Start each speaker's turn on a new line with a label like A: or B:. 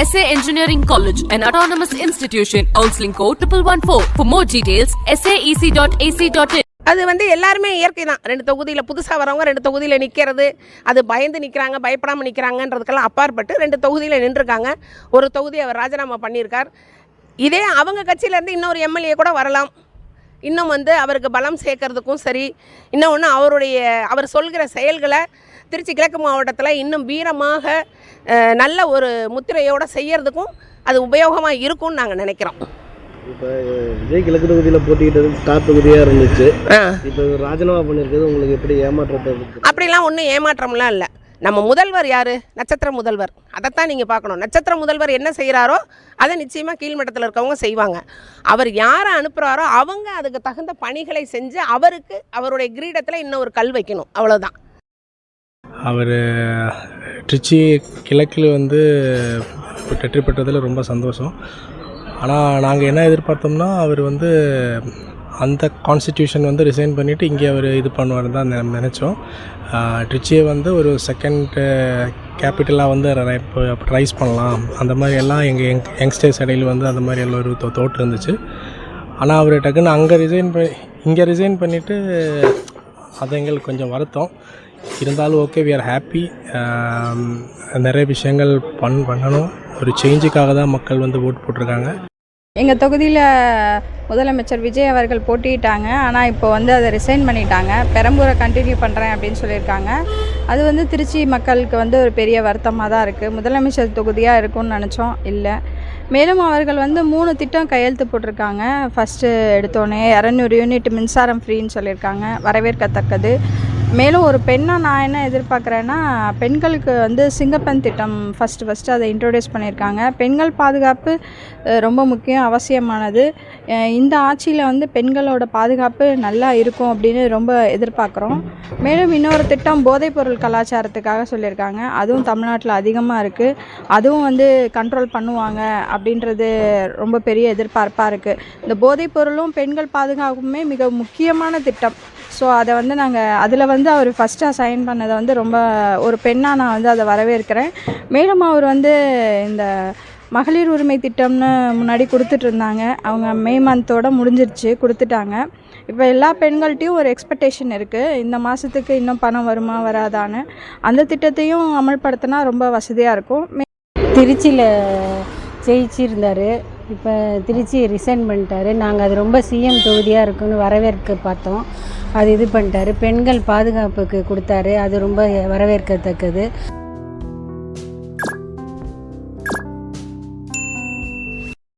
A: SA Engineering College, an autonomous institution. Counseling code 1114. For more details, saec.ac.in.
B: அது எல்லாருமே இயற்கை தான். 2 தொகுதியில் புதுசாக வரவங்க 2 தொகுதியில் நிற்கிறது, அது பயந்து நிற்கிறாங்க, பயப்படாமல் நிற்கிறாங்கன்றதுக்கெல்லாம் அப்பாற்பட்டு 2 தொகுதியில் நின்றுருக்காங்க. ஒரு தொகுதி அவர் ராஜினாமா பண்ணியிருக்கார். இதே அவங்க கட்சியிலேருந்து இன்னொரு எம்எல்ஏ கூட வரலாம். இன்னும் அவருக்கு பலம் சேர்க்கறதுக்கும் சரி, இன்னொன்று அவர் சொல்கிற செயல்களை திருச்சி கிழக்கு மாவட்டத்தில் இன்னும் வீரமாக நல்ல ஒரு முத்திரையோடு செய்யறதுக்கும் அது உபயோகமாக இருக்கும்னு நாங்கள் நினைக்கிறோம்.
C: இப்போ விஜய் கிழக்கு தொகுதியில் போட்டிக்கிட்டது ஸ்டார் தொகுதியாக இருந்துச்சு. இப்போ ராஜினாமா பண்ணியிருக்கிறது உங்களுக்கு எப்படி ஏமாற்றத்தை?
B: அப்படிலாம் ஒன்றும் ஏமாற்றம்லாம் இல்லை. நம்ம முதல்வர் யார்? நட்சத்திர முதல்வர். அதைத்தான் நீங்கள் பார்க்கணும். நட்சத்திர முதல்வர் என்ன செய்கிறாரோ அதை நிச்சயமாக கீழ்மட்டத்தில் இருக்கவங்க செய்வாங்க. அவர் யாரை அனுப்புகிறாரோ அவங்க அதுக்கு தகுந்த பணிகளை செஞ்சு அவருக்கு அவருடைய கிரீடத்தில் இன்னும் ஒரு கல் வைக்கணும், அவ்வளோதான்.
D: அவர் திருச்சி கிழக்கில் வெற்றி பெற்றதில் ரொம்ப சந்தோஷம். ஆனால் நாங்கள் என்ன எதிர்பார்த்தோம்னா அவர் அந்த கான்ஸ்டிடியூஷன் ரிசைன் பண்ணிவிட்டு இங்கே அவர் இது பண்ணுவார் தான் நினச்சோம். திருச்சியை ஒரு செகண்ட் கேபிட்டலாக இப்போ ரைஸ் பண்ணலாம், அந்த மாதிரி எல்லாம் எங்கள் யங்ஸ்டர்ஸ் இடையில் அந்த மாதிரி எல்லாம் ஒரு தோற்று இருந்துச்சு. ஆனால் அவர் டக்குன்னு இங்கே ரிசைன் பண்ணிவிட்டு அது எங்களுக்கு கொஞ்சம் வருத்தம். இருந்தாலும் ஓகே, வி ஆர் ஹாப்பி. நிறைய விஷயங்கள் பண்ணணும். ஒரு சேஞ்சுக்காக தான் மக்கள் ஓட்டு போட்டிருக்காங்க.
E: எங்கள் தொகுதியில் முதலமைச்சர் விஜய் அவர்கள் போட்டிட்டாங்க. ஆனால் இப்போ அதை ரிசைன் பண்ணிட்டாங்க. பெரம்பூரை கண்டினியூ பண்ணுறேன் அப்படின்னு சொல்லியிருக்காங்க. அது திருச்சி மக்களுக்கு ஒரு பெரிய வருத்தமாக தான் இருக்குது. முதலமைச்சர் தொகுதியாக இருக்கும்னு நினச்சோம், இல்லை. மேலும் அவர்கள் 3 திட்டம் கையெழுத்து போட்டிருக்காங்க. ஃபஸ்ட்டு எடுத்தோடனே 200 யூனிட் மின்சாரம் ஃப்ரீன்னு சொல்லியிருக்காங்க, வரவேற்கத்தக்கது. மேலும் ஒரு பெண்ணாக நான் என்ன எதிர்பார்க்குறேன்னா, பெண்களுக்கு சிங்கப்பெண் திட்டம் ஃபஸ்ட்டு அதை இன்ட்ரோடியூஸ் பண்ணியிருக்காங்க. பெண்கள் பாதுகாப்பு ரொம்ப முக்கியம், அவசியமானது. இந்த ஆட்சியில் பெண்களோட பாதுகாப்பு நல்லா இருக்கும் அப்படின்னு ரொம்ப எதிர்பார்க்குறோம். மேலும் இன்னொரு திட்டம் போதைப்பொருள் கலாச்சாரத்துக்காக சொல்லியிருக்காங்க. அதுவும் தமிழ்நாட்டில் அதிகமாக இருக்குது. அதுவும் கண்ட்ரோல் பண்ணுவாங்க அப்படின்றது ரொம்ப பெரிய எதிர்பார்ப்பாக இருக்குது. இந்த போதைப்பொருளும் பெண்கள் பாதுகாப்புமே மிக முக்கியமான திட்டம். ஸோ அதை நாங்கள் அதில் அவர் ஃபஸ்ட்டாக சைன் பண்ணதை ரொம்ப ஒரு பெண்ணாக நான் அதை வரவேற்கிறேன். மேலும் அவர் இந்த மகளிர் உரிமை திட்டம்னு முன்னாடி கொடுத்துட்ருந்தாங்க. அவங்க மே மந்தோடு முடிஞ்சிருச்சு, கொடுத்துட்டாங்க. இப்போ எல்லா பெண்கள்கிட்டையும் ஒரு எக்ஸ்பெக்டேஷன் இருக்குது, இந்த மாதத்துக்கு இன்னும் பணம் வருமா வராதான்னு. அந்த திட்டத்தையும் அமல்படுத்தினா ரொம்ப வசதியாக இருக்கும்.
F: திருச்சியில் ஜெயிச்சிருந்தார், இப்போ திருச்சி ரிசைன் பண்ணிட்டாரு. நாங்கள் அது ரொம்ப சிஎம் தொகுதியாக இருக்குன்னு வரவேற்க பார்த்தோம். அது இது பண்ணிட்டாரு. பெண்கள் பாதுகாப்புக்கு கொடுத்தாரு, அது ரொம்ப வரவேற்கத்தக்கது.